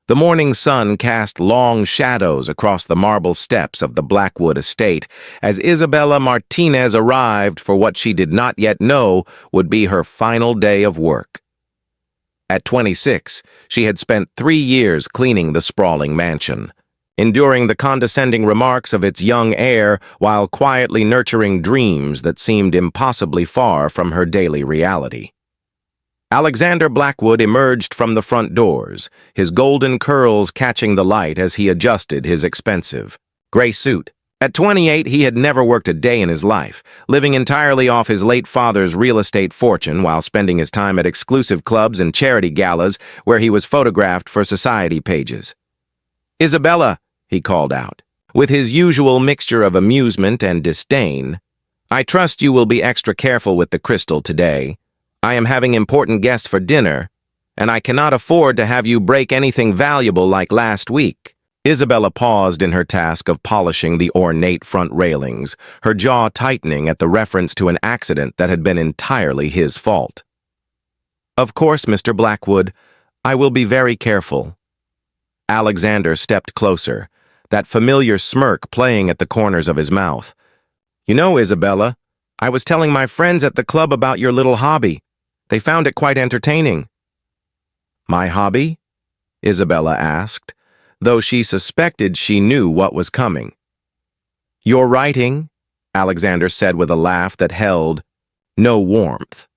The morning sun cast long shadows across the marble steps of the Blackwood estate as Isabella Martinez arrived for what she did not yet know would be her final day of work. At 26, she had spent 3 years cleaning the sprawling mansion, enduring the condescending remarks of its young heir while quietly nurturing dreams that seemed impossibly far from her daily reality. Alexander Blackwood emerged from the front doors, his golden curls catching the light as he adjusted his expensive gray suit. At 28, he had never worked a day in his life, living entirely off his late father's real estate fortune while spending his time at exclusive clubs and charity galas where he was photographed for society pages. "Isabella," he called out, with his usual mixture of amusement and disdain, "I trust you will be extra careful with the crystal today. I am having important guests for dinner, and I cannot afford to have you break anything valuable like last week." Isabella paused in her task of polishing the ornate front railings, her jaw tightening at the reference to an accident that had been entirely his fault. "Of course, Mr. Blackwood, I will be very careful." Alexander stepped closer, that familiar smirk playing at the corners of his mouth. "You know, Isabella, I was telling my friends at the club about your little hobby. They found it quite entertaining." "My hobby?" Isabella asked, though she suspected she knew what was coming. "Your writing," Alexander said with a laugh that held no warmth.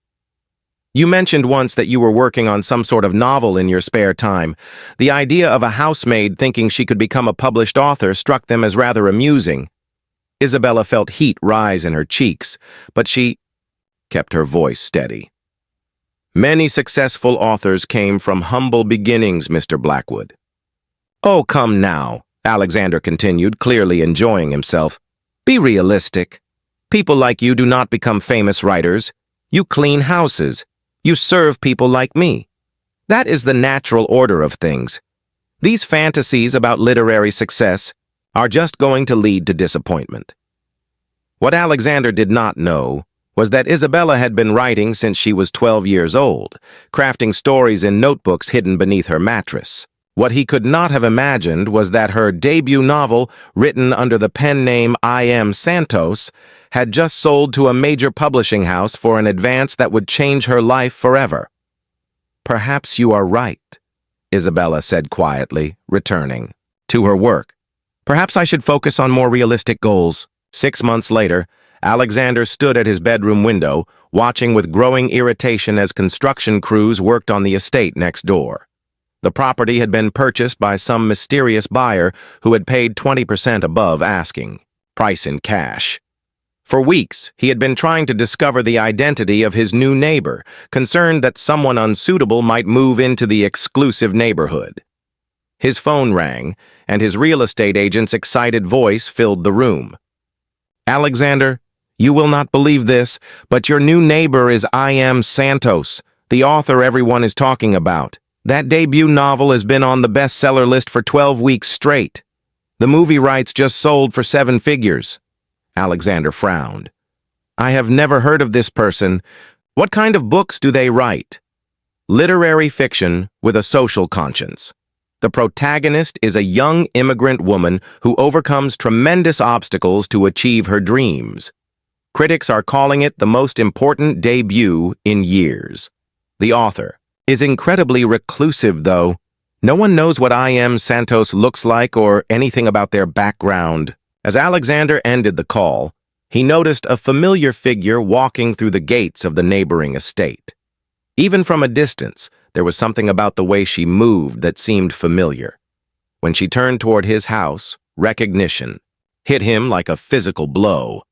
"You mentioned once that you were working on some sort of novel in your spare time. The idea of a housemaid thinking she could become a published author struck them as rather amusing." Isabella felt heat rise in her cheeks, but she kept her voice steady. "Many successful authors came from humble beginnings, Mr. Blackwood." "Oh, come now," Alexander continued, clearly enjoying himself. "Be realistic. People like you do not become famous writers. You clean houses. You serve people like me. That is the natural order of things. These fantasies about literary success are just going to lead to disappointment." What Alexander did not know was that Isabella had been writing since she was 12 years old, crafting stories in notebooks hidden beneath her mattress. What he could not have imagined was that her debut novel, written under the pen name I Am Santos, had just sold to a major publishing house for an advance that would change her life forever. "Perhaps you are right," Isabella said quietly, returning to her work. "Perhaps I should focus on more realistic goals." 6 months later, Alexander stood at his bedroom window, watching with growing irritation as construction crews worked on the estate next door. The property had been purchased by some mysterious buyer who had paid 20% above asking price in cash. For weeks, he had been trying to discover the identity of his new neighbor, concerned that someone unsuitable might move into the exclusive neighborhood. His phone rang, and his real estate agent's excited voice filled the room. "Alexander, you will not believe this, but your new neighbor is I Am Santos, the author everyone is talking about. That debut novel has been on the bestseller list for 12 weeks straight. The movie rights just sold for 7 figures. Alexander frowned. "I have never heard of this person. What kind of books do they write?" "Literary fiction with a social conscience. The protagonist is a young immigrant woman who overcomes tremendous obstacles to achieve her dreams. Critics are calling it the most important debut in years. The author is incredibly reclusive, though. No one knows what I Am Santos looks like or anything about their background." As Alexander ended the call, he noticed a familiar figure walking through the gates of the neighboring estate. Even from a distance, there was something about the way she moved that seemed familiar. When she turned toward his house, recognition hit him like a physical blow.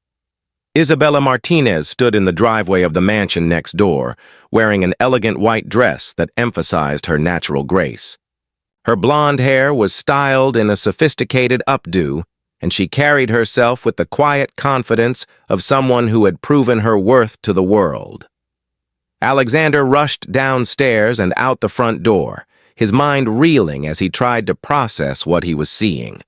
Isabella Martinez stood in the driveway of the mansion next door, wearing an elegant white dress that emphasized her natural grace. Her blonde hair was styled in a sophisticated updo, and she carried herself with the quiet confidence of someone who had proven her worth to the world. Alexander rushed downstairs and out the front door, his mind reeling as he tried to process what he was seeing.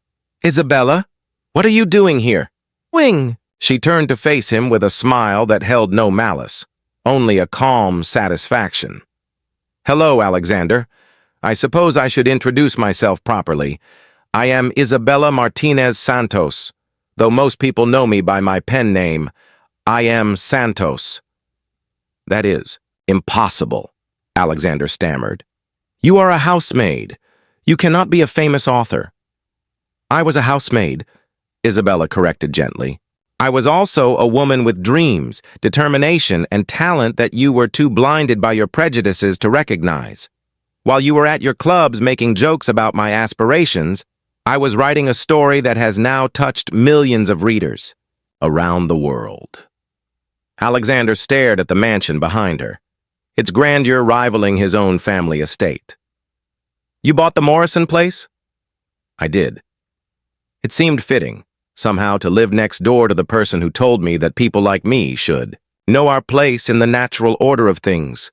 "Isabella, what are you doing here?" "Wing." She turned to face him with a smile that held no malice, only a calm satisfaction. "Hello, Alexander. I suppose I should introduce myself properly. I am Isabella Martinez Santos, though most people know me by my pen name. I am Santos. That is impossible, Alexander stammered. You are a housemaid. You cannot be a famous author. I was a housemaid, Isabella corrected gently. I was also a woman with dreams, determination, and talent that you were too blinded by your prejudices to recognize. While you were at your clubs making jokes about my aspirations, I was writing a story that has now touched millions of readers around the world. Alexander stared at the mansion behind her, its grandeur rivaling his own family estate. You bought the Morrison place? I did. It seemed fitting, somehow, to live next door to the person who told me that people like me should know our place in the natural order of things.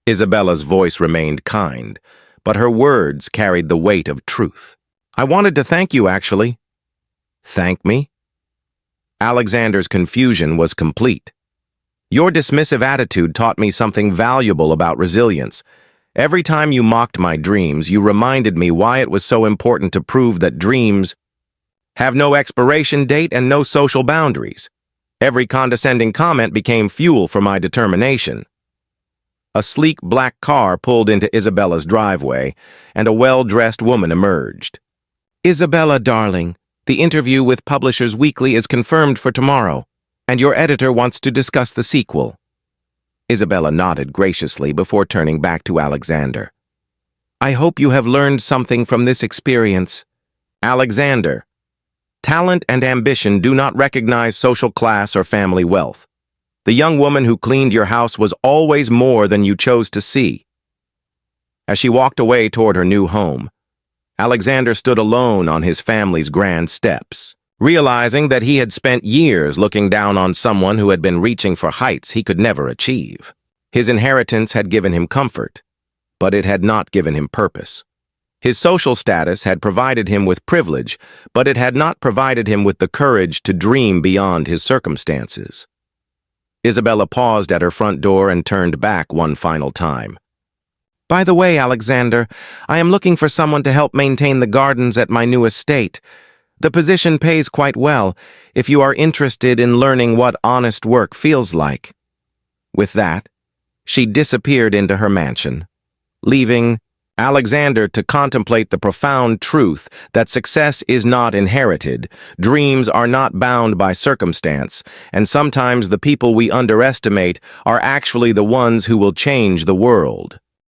Isabella's voice remained kind, but her words carried the weight of truth. I wanted to thank you, actually. Thank me? Alexander's confusion was complete. Your dismissive attitude taught me something valuable about resilience. Every time you mocked my dreams, you reminded me why it was so important to prove that dreams have no expiration date and no social boundaries. Every condescending comment became fuel for my determination. A sleek black car pulled into Isabella's driveway, and a well-dressed woman emerged. Isabella, darling, the interview with Publishers Weekly is confirmed for tomorrow, and your editor wants to discuss the sequel. Isabella nodded graciously before turning back to Alexander. I hope you have learned something from this experience. Alexander, talent and ambition do not recognize social class or family wealth. The young woman who cleaned your house was always more than you chose to see. As she walked away toward her new home, Alexander stood alone on his family's grand steps, realizing that he had spent years looking down on someone who had been reaching for heights he could never achieve. His inheritance had given him comfort, but it had not given him purpose. His social status had provided him with privilege, but it had not provided him with the courage to dream beyond his circumstances. Isabella paused at her front door and turned back one final time. By the way, Alexander, I am looking for someone to help maintain the gardens at my new estate. The position pays quite well if you are interested in learning what honest work feels like. With that, she disappeared into her mansion, leaving Alexander to contemplate the profound truth that success is not inherited, dreams are not bound by circumstance, and sometimes the people we underestimate are actually the ones who will change the world.